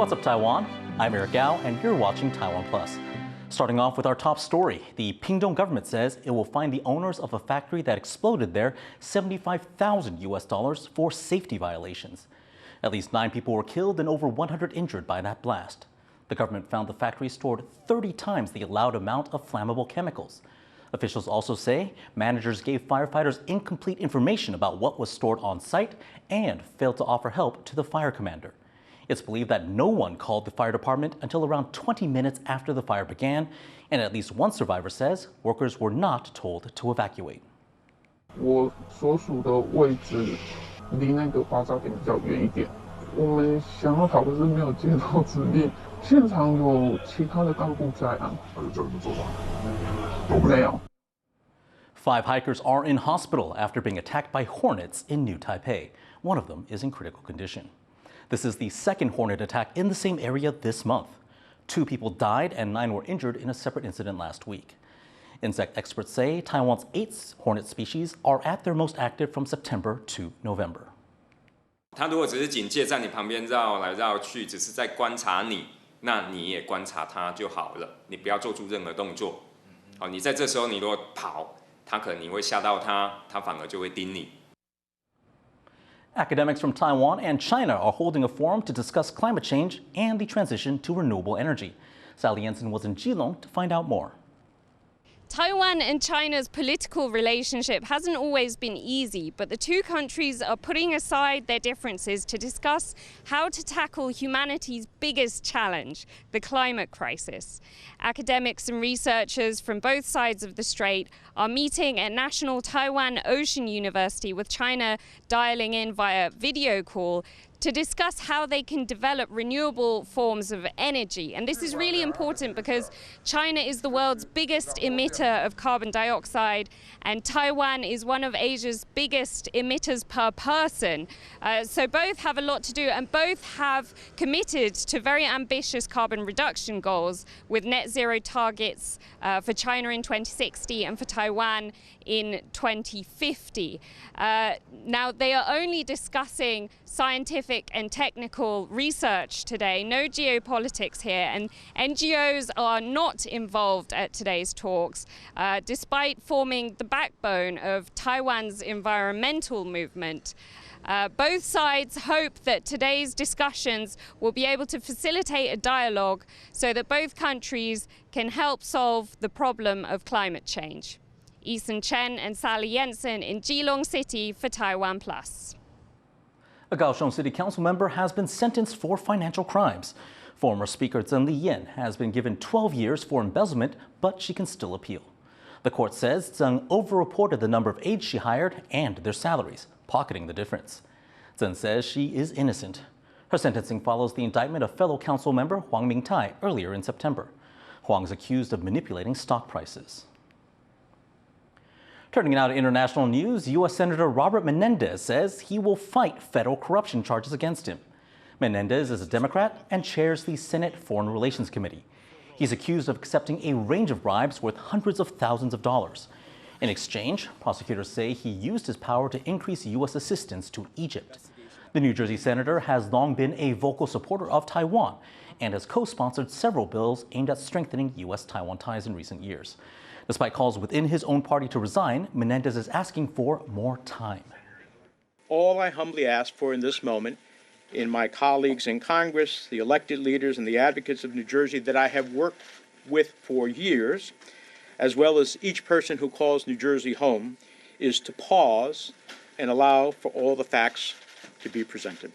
What's up, Taiwan? I'm Eric Gao, and you're watching TaiwanPlus. Starting off with our top story, the Pingtung government says it will fine the owners of a factory that exploded there $75,000 for safety violations. At least 9 people were killed and over 100 injured by that blast. The government found the factory stored 30 times the allowed amount of flammable chemicals. Officials also say managers gave firefighters incomplete information about what was stored on site and failed to offer help to the fire commander. It's believed that no one called the fire department until around 20 minutes after the fire began, and at least one survivor says workers were not told to evacuate. 我所属的位置离那个爆炸点比较远一点，我们想要逃可是没有接到指令。现场有其他的干部在啊，他就叫你们走吧，都没有。5 hikers are in hospital after being attacked by Hornets in New Taipei. One of them is in critical condition. This is the second Hornet attack in the same area this month. 2 people died and 9 were injured in a separate incident last week. Insect experts say Taiwan's 8 Hornet species are at their most active from September to November. 它如果只是警戒在你旁边绕来绕去，只是在观察你，那你也观察它就好了，你不要做出任何动作。好，你在这时候你如果跑，它可能你会吓到它，它反而就会叮你。Academics from Taiwan and China are holding a forum to discuss climate change and the transition to renewable energy. Sally Jensen was in Keelung to find out more. Taiwan and China's political relationship hasn't always been easy, but the two countries are putting aside their differences to discuss how to tackle humanity's biggest challenge, the climate crisis. Academics and researchers from both sides of the strait are meeting at National Taiwan Ocean University, with China dialing in via video call to discuss how they can develop renewable forms of energy. And this is really important because China is the world's biggest emitter of carbon dioxide, and Taiwan is one of Asia's biggest emitters per person. So both have a lot to do, and both have committed to very ambitious carbon reduction goals, with net zero targets for China in 2060 and for Taiwan in 2050. Now, they are only discussing scientific and technical research today, no geopolitics here, and NGOs are not involved at today's talks, despite forming the backbone of Taiwan's environmental movement. Both sides hope that today's discussions will be able to facilitate a dialogue so that both countries can help solve the problem of climate change. Ethan Chen and Sally Jensen in Keelung City for TaiwanPlus. A Kaohsiung City Council member has been sentenced for financial crimes. Former Speaker Zheng Liyan has been given 12 years for embezzlement, but she can still appeal. The court says Zheng overreported the number of aides she hired and their salaries, pocketing the difference. Zheng says she is innocent. Her sentencing follows the indictment of fellow council member Huang Mingtai earlier in September. Huang is accused of manipulating stock prices. Turning now to international news, U.S. Senator Robert Menendez says he will fight federal corruption charges against him. Menendez is a Democrat and chairs the Senate Foreign Relations Committee. He's accused of accepting a range of bribes worth hundreds of thousands of dollars. In exchange, prosecutors say he used his power to increase U.S. assistance to Egypt. The New Jersey senator has long been a vocal supporter of Taiwan and has co-sponsored several bills aimed at strengthening U.S.-Taiwan ties in recent years. Despite calls within his own party to resign, Menendez is asking for more time. All I humbly ask for in this moment, in my colleagues in Congress, the elected leaders and the advocates of New Jersey that I have worked with for years, as well as each person who calls New Jersey home, is to pause and allow for all the facts to be presented.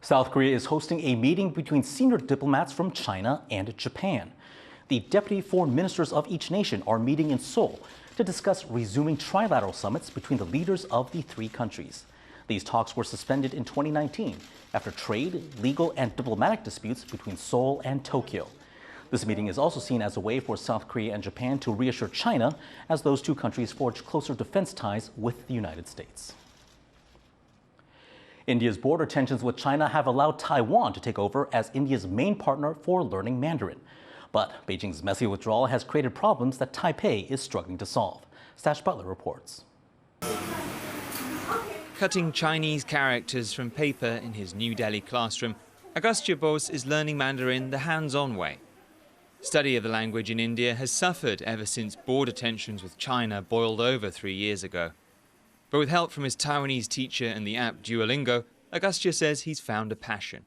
South Korea is hosting a meeting between senior diplomats from China and Japan. The deputy foreign ministers of each nation are meeting in Seoul to discuss resuming trilateral summits between the leaders of the 3 countries. These talks were suspended in 2019 after trade, legal, and diplomatic disputes between Seoul and Tokyo. This meeting is also seen as a way for South Korea and Japan to reassure China as those 2 countries forge closer defense ties with the United States. India's border tensions with China have allowed Taiwan to take over as India's main partner for learning Mandarin. But Beijing's messy withdrawal has created problems that Taipei is struggling to solve. Stash Butler reports. Cutting Chinese characters from paper in his New Delhi classroom, Agastya Bose is learning Mandarin the hands-on way. Study of the language in India has suffered ever since border tensions with China boiled over 3 years ago. But with help from his Taiwanese teacher and the app Duolingo, Agastya says he's found a passion.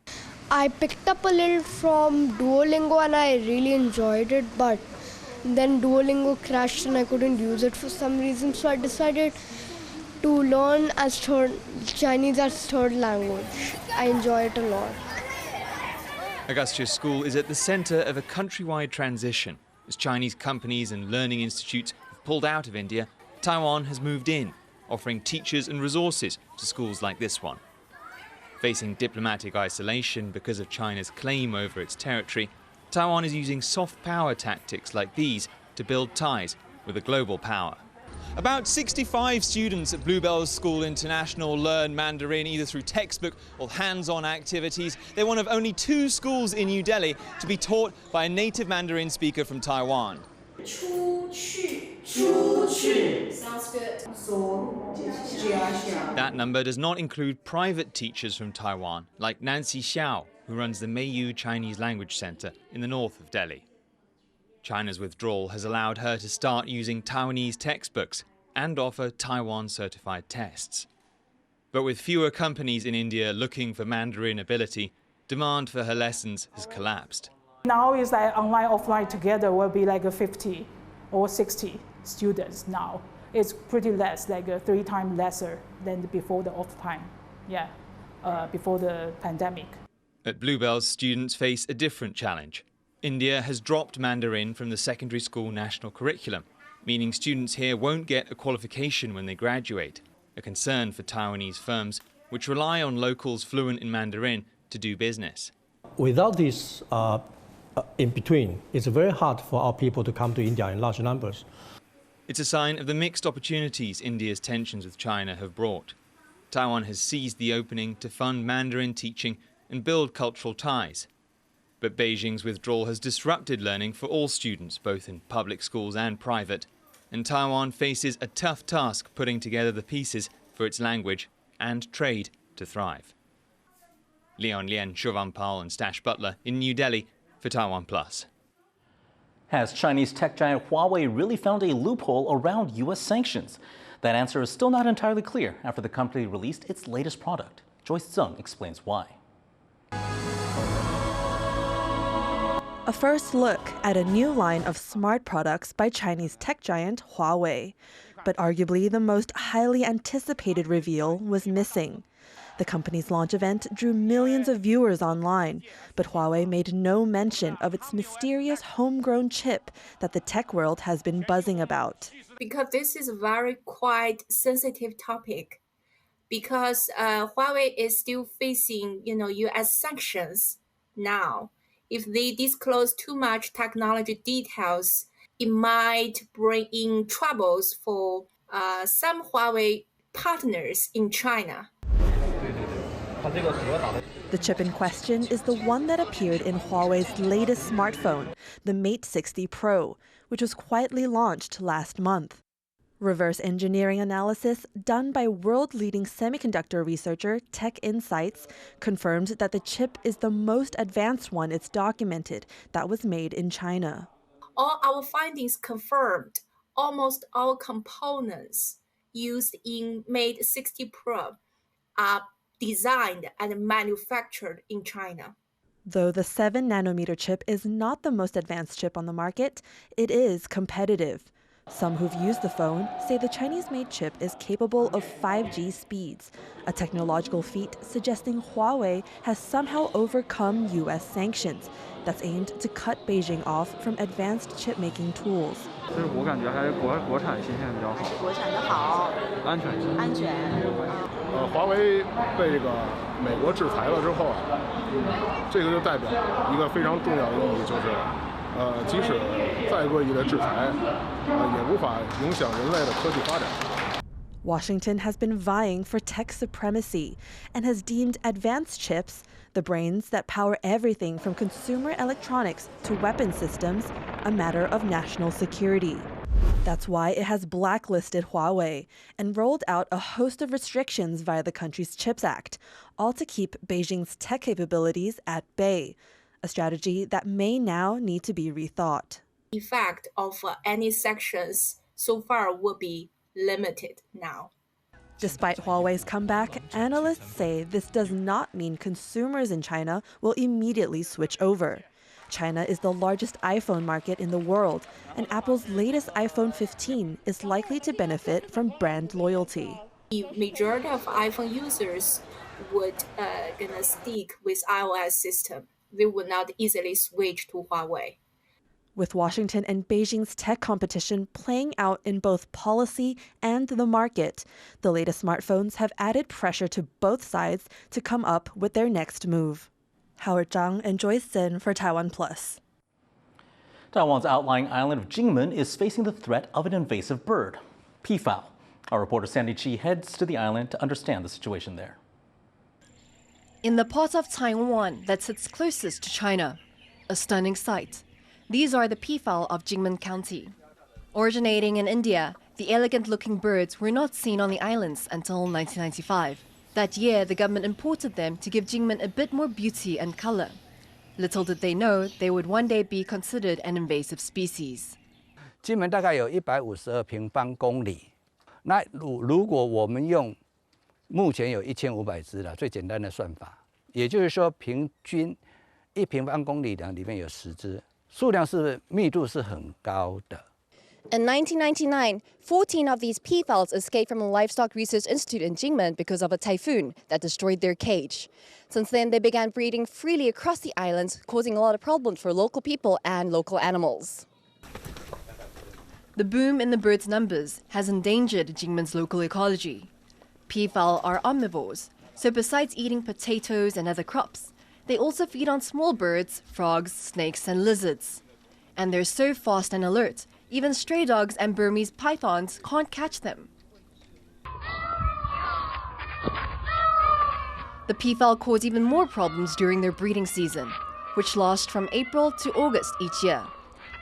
I picked up a little from Duolingo and I really enjoyed it, but then Duolingo crashed and I couldn't use it for some reason, so I decided to learn Chinese as third language. I enjoy it a lot. Agastya's school is at the centre of a countrywide transition. As Chinese companies and learning institutes have pulled out of India, Taiwan has moved in, offering teachers and resources to schools like this one. Facing diplomatic isolation because of China's claim over its territory, Taiwan is using soft power tactics like these to build ties with a global power. About 65 students at Bluebell's School International learn Mandarin either through textbook or hands-on activities. They're one of only 2 schools in New Delhi to be taught by a native Mandarin speaker from Taiwan. Sounds good. That number does not include private teachers from Taiwan, like Nancy Xiao, who runs the Meiyu Chinese Language Center in the north of Delhi. China's withdrawal has allowed her to start using Taiwanese textbooks and offer Taiwan-certified tests. But with fewer companies in India looking for Mandarin ability, demand for her lessons has collapsed. Now it's like online, offline together will be like 50 or 60 students now. It's pretty less, like 3 times lesser than before the off-time, before the pandemic. At Bluebell's, students face a different challenge. India has dropped Mandarin from the secondary school national curriculum, meaning students here won't get a qualification when they graduate, a concern for Taiwanese firms which rely on locals fluent in Mandarin to do business. Without this in between, it's very hard for our people to come to India in large numbers. It's a sign of the mixed opportunities India's tensions with China have brought. Taiwan has seized the opening to fund Mandarin teaching and build cultural ties. But Beijing's withdrawal has disrupted learning for all students, both in public schools and private, and Taiwan faces a tough task putting together the pieces for its language and trade to thrive. Leon Lien, Siobhan Powell and Stash Butler in New Delhi for TaiwanPlus. Has Chinese tech giant Huawei really found a loophole around U.S. sanctions? That answer is still not entirely clear after the company released its latest product. Joyce Zeng explains why. A first look at a new line of smart products by Chinese tech giant Huawei. But arguably the most highly anticipated reveal was missing. The company's launch event drew millions of viewers online, but Huawei made no mention of its mysterious homegrown chip that the tech world has been buzzing about. Because this is a very quite sensitive topic, because Huawei is still facing, U.S. sanctions now. If they disclose too much technology details, it might bring in troubles for some Huawei partners in China. The chip in question is the one that appeared in Huawei's latest smartphone, the Mate 60 Pro, which was quietly launched last month. Reverse engineering analysis done by world-leading semiconductor researcher Tech Insights confirmed that the chip is the most advanced one it's documented that was made in China. All our findings confirmed almost all components used in Mate 60 Pro are designed and manufactured in China. Though the 7-nanometer chip is not the most advanced chip on the market, it is competitive. Some who've used the phone say the Chinese-made chip is capable of 5G speeds, a technological feat suggesting Huawei has somehow overcome U.S. sanctions that's aimed to cut Beijing off from advanced chip-making tools. 我感觉还是国产芯片比较好。国产的好，安全性。安全。华为被这个美国制裁了之后，这个就代表一个非常重要的意义，就是。即使再恶意的制裁，也无法影响人类的科技发展。 Washington has been vying for tech supremacy and has deemed advanced chips, the brains that power everything from consumer electronics to weapon systems, a matter of national security. That's why it has blacklisted Huawei and rolled out a host of restrictions via the country's CHIPS Act, all to keep Beijing's tech capabilities at bay, a strategy that may now need to be rethought. The effect of any sanctions so far will be limited now. Despite Huawei's comeback, analysts say this does not mean consumers in China will immediately switch over. China is the largest iPhone market in the world, and Apple's latest iPhone 15 is likely to benefit from brand loyalty. The majority of iPhone users would gonna stick with iOS system. They would not easily switch to Huawei. With Washington and Beijing's tech competition playing out in both policy and the market, the latest smartphones have added pressure to both sides to come up with their next move. Howard Zhang and Joyce Sin for TaiwanPlus. Taiwan's outlying island of Kinmen is facing the threat of an invasive bird, Peafowl. Our reporter Sandy Chi heads to the island to understand the situation there. In the part of Taiwan that sits closest to China, a stunning sight. These are the peafowl of Kinmen County. Originating in India, the elegant-looking birds were not seen on the islands until 1995. That year, the government imported them to give Kinmen a bit more beauty and color. Little did they know they would one day be considered an invasive species. 金门大概有152平方公里。那如果我们用目前有1500只了，最简单的算法，也就是说平均1平方公里里面有10只，数量是密度是很高的。 In 1999, 14 of these peafowls escaped from a livestock research institute in Kinmen because of a typhoon that destroyed their cage. Since then, they began breeding freely across the islands, causing a lot of problems for local people and local animals. The boom in the birds' numbers has endangered Kinmen's local ecology. Peafowl are omnivores, so besides eating potatoes and other crops, they also feed on small birds, frogs, snakes, and lizards. And they're so fast and alert, even stray dogs and Burmese pythons can't catch them. The peafowl cause even more problems during their breeding season, which lasts from April to August each year.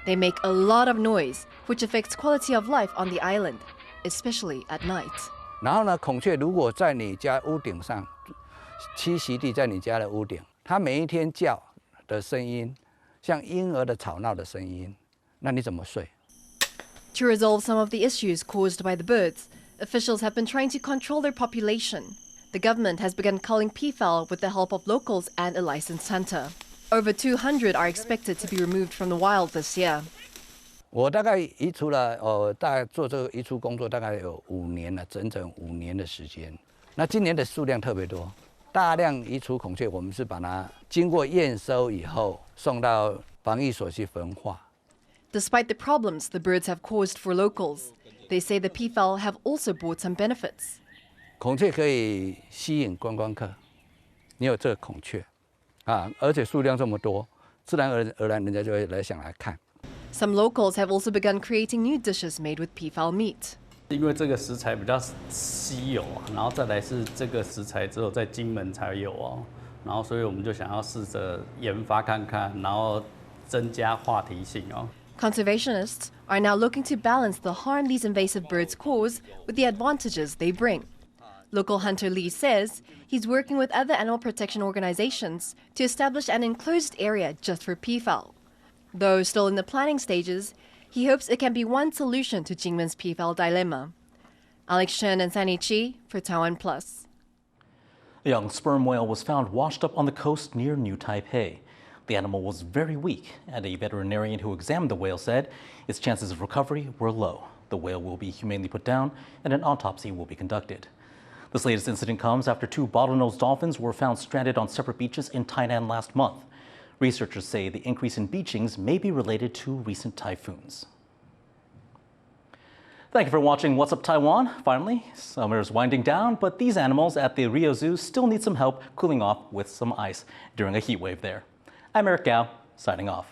They make a lot of noise, which affects quality of life on the island, especially at night. 然后呢，孔雀如果在你家屋顶上，栖息地在你家的屋顶，它每一天叫的声音，像婴儿的吵闹的声音，那你怎么睡？ To resolve some of the issues caused by the birds, officials have been trying to control their population. The government has begun culling peafowl with the help of locals and a licensed hunter. Over 200 are expected to be removed from the wild this year. 我大概移除了大概做这个移除工作大概有5年了，整整5年的时间。那今年的数量特别多，大量移除孔雀，我们是把它经过验收以后送到防疫所去焚化。 Despite the problems the birds have caused for locals, they say the peafowl have also brought some benefits. 孔雀可以吸引观光客，你有这个孔雀，而且数量这么多，自然而然人家就会来想来看。 Some locals have also begun creating new dishes made with peafowl meat. 因为这个食材比较稀有然后再来是这个食材只有在金门才有哦，然后所以我们就想要试着研发看看，然后增加话题性哦。 Conservationists are now looking to balance the harm these invasive birds cause with the advantages they bring. Local hunter Lee says he's working with other animal protection organizations to establish an enclosed area just for peafowl. Though still in the planning stages, he hopes it can be one solution to Kinmen's peafowl dilemma. Alex Chen and Sandy Chi for TaiwanPlus. A young sperm whale was found washed up on the coast near New Taipei. The animal was very weak, and a veterinarian who examined the whale said its chances of recovery were low. The whale will be humanely put down, and an autopsy will be conducted. This latest incident comes after 2 bottlenose dolphins were found stranded on separate beaches in Tainan last month. Researchers say the increase in beachings may be related to recent typhoons. Thank you for watching What's Up Taiwan. Finally, summer is winding down, but these animals at the Rio Zoo still need some help cooling off with some ice during a heat wave there. I'm Eric Gao, signing off.